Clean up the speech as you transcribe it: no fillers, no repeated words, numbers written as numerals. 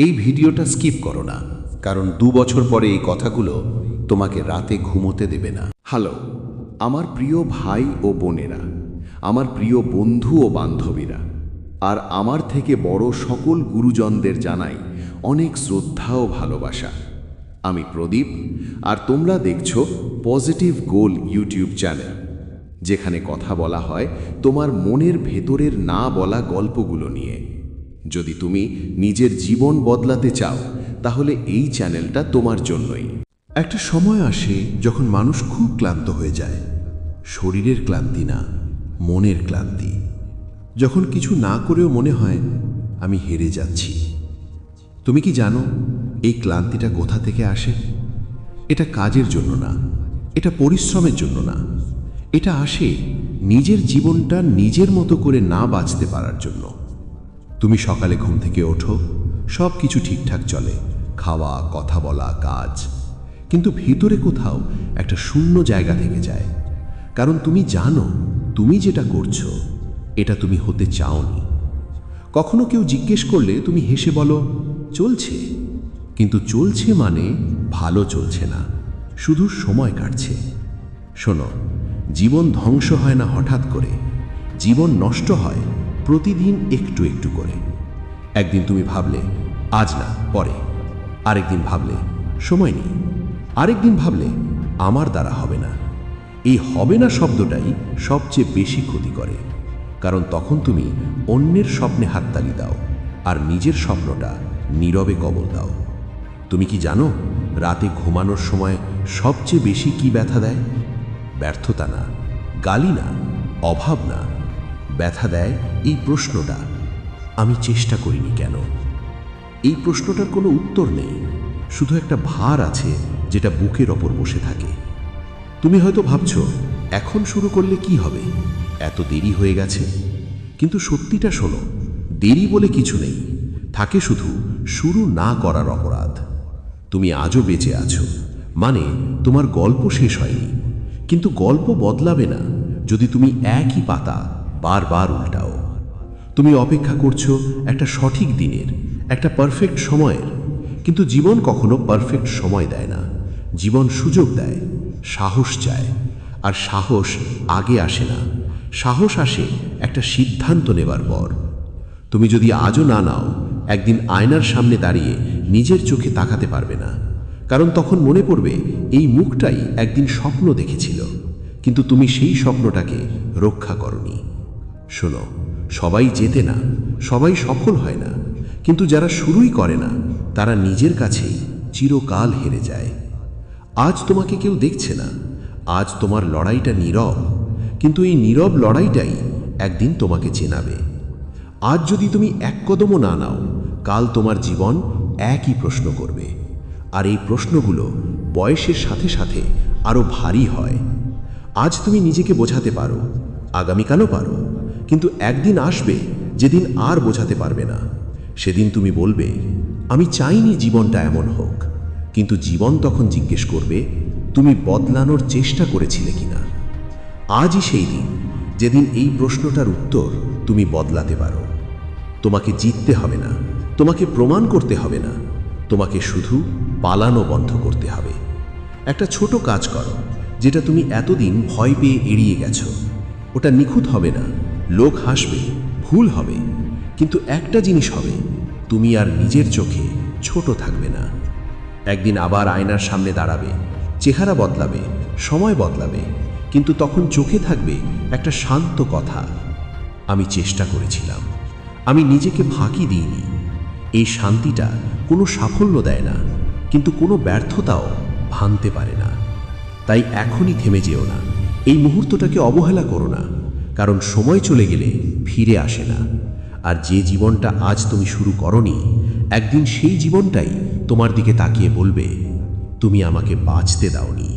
এই ভিডিওটা স্কিপ করো না, কারণ 2 বছর পরে এই কথাগুলো তোমাকে রাতে ঘুমোতে দেবে না। হ্যালো আমার প্রিয় ভাই ও বোনেরা, আমার প্রিয় বন্ধু ও বান্ধবীরা, আর আমার থেকে বড় সকল গুরুজনদের জানাই অনেক শ্রদ্ধা ও ভালোবাসা। আমি প্রদীপ, আর তোমরা দেখছো পজিটিভ গোল ইউটিউব চ্যানেল, যেখানে কথা বলা হয় তোমার মনের ভেতরের না বলা গল্পগুলো নিয়ে। যদি তুমি নিজের জীবন বদলাতে চাও, তাহলে এই চ্যানেলটা তোমার জন্যই। একটা সময় আসে যখন মানুষ খুব ক্লান্ত হয়ে যায়, শরীরের ক্লান্তি না, মনের ক্লান্তি। যখন কিছু না করেও মনে হয় আমি হেরে যাচ্ছি। তুমি কি জানো এই ক্লান্তিটা কোথা থেকে আসে? এটা কাজের জন্য না, এটা পরিশ্রমের জন্য না, এটা আসে নিজের জীবনটা নিজের মতো করে না বাঁচতে পারার জন্য। তুমি সকালে ঘুম থেকে ওঠো, সব কিছু ঠিকঠাক চলে, খাওয়া, কথা বলা, কাজ, কিন্তু ভিতরে কোথাও একটা শূন্য জায়গা থেকে যায়। কারণ তুমি জানো তুমি যেটা করছো এটা তুমি হতে চাওনি। কখনো কেউ জিজ্ঞেস করলে তুমি হেসে বলো চলছে, কিন্তু চলছে মানে ভালো চলছে না, শুধু সময় কাটছে। শোনো, জীবন ধ্বংস হয় না হঠাৎ করে, জীবন নষ্ট হয় প্রতিদিন একটু একটু করে। একদিন তুমি ভাবলে আজ না, পরে। আরেকদিন ভাবলে সময় নেই। আরেকদিন ভাবলে আমার দ্বারা হবে না। এই হবে না শব্দটাই সবচেয়ে বেশি ক্ষতি করে, কারণ তখন তুমি অন্যের স্বপ্নে হাততালি দাও আর নিজের স্বপ্নটা নীরবে কবল দাও। তুমি কি জানো রাতে ঘুমানোর সময় সবচেয়ে বেশি কি ব্যথা দেয়? ব্যর্থতা না, গালি না, অভাব না, ব্যথা দেয় এই প্রশ্নটা, আমি চেষ্টা করিনি কেন? এই প্রশ্নটার কোনো উত্তর নেই, শুধু একটা ভার আছে যেটা বুকের ওপর বসে থাকে। তুমি হয়তো ভাবছো এখন শুরু করলে কি হবে, এত দেরি হয়ে গেছে। কিন্তু সত্যিটা শোনো, দেরি বলে কিছু নেই, থাকে শুধু শুরু না করার অপরাধ। তুমি আজও বেঁচে আছো, মানে তোমার গল্প শেষ হয়নি। কিন্তু গল্প বদলাবে না যদি তুমি একই পাতা বারবার উল্টাও। তুমি অপেক্ষা করছো একটা সঠিক দিনের, একটা পারফেক্ট সময়ের, কিন্তু জীবন কখনো পারফেক্ট সময় দেয় না। জীবন সুযোগ দেয়, সাহস চায়, আর সাহস আগে আসে না। সাহস আসে একটা সিদ্ধান্ত নেবার পর। তুমি যদি আজও না নাও, একদিন আয়নার সামনে দাঁড়িয়ে নিজের চোখে তাকাতে পারবে না, কারণ তখন মনে পড়বে এই মুখটাই একদিন স্বপ্ন দেখেছিল, কিন্তু তুমি সেই স্বপ্নটাকে রক্ষা করনি। শোনো, সবাই জেতে না, সবাই সফল হয় না, কিন্তু যারা শুরুই করে না তারা নিজের কাছেই চিরকাল হেরে যায়। আজ তোমাকে কেউ দেখছে না, আজ তোমার লড়াইটা নীরব, কিন্তু এই নীরব লড়াইটাই একদিন তোমাকে চেনাবে। আজ যদি তুমি এক কদমও না নাও, কাল তোমার জীবন একই প্রশ্ন করবে, আর এই প্রশ্নগুলো বয়সের সাথে সাথে আরো ভারী হয়। আজ তুমি নিজেকে বোঝাতে পারো, আগামীকালও পারো, কিন্তু একদিন আসবে যেদিন আর বোঝাতে পারবে না। সেদিন তুমি বলবে আমি চাইনি জীবনটা এমন হোক, কিন্তু জীবন তখন জিজ্ঞেস করবে তুমি বদলানোর চেষ্টা করেছিলে কিনা। আজই সেই দিন যেদিন এই প্রশ্নটার উত্তর তুমি বদলাতে পারো। তোমাকে জিততে হবে না, তোমাকে প্রমাণ করতে হবে না, তোমাকে শুধু পালানো বন্ধ করতে হবে। একটা ছোট কাজ করো যেটা তুমি এতদিন ভয় পেয়ে এড়িয়ে গেছো। ওটা নিখুঁত হবে না, লোক হাসবে, ভুল হবে, কিন্তু একটা জিনিস হবে, তুমি আর নিজের চোখে ছোট থাকবে না। একদিন আবার আয়নার সামনে দাঁড়াবে, চেহারা বদলাবে, সময় বদলাবে, কিন্তু তখন চোখে থাকবে একটা শান্ত কথা, আমি চেষ্টা করেছিলাম, আমি নিজেকে ফাঁকি দিইনি। এই শান্তিটা কোনো সাফল্য দেয় না, কিন্তু কোনো ব্যর্থতাও ভাঙতে পারে না। তাই এখনই থেমে যেও না, এই মুহূর্তটাকে অবহেলা করো না, কারণ সময় চলে গেলে ফিরে আসে না। আর যে জীবনটা আজ তুমি শুরু করনি, একদিন সেই জীবনটাই তোমার দিকে তাকিয়ে বলবে তুমি আমাকে বাঁচতে দাওনি।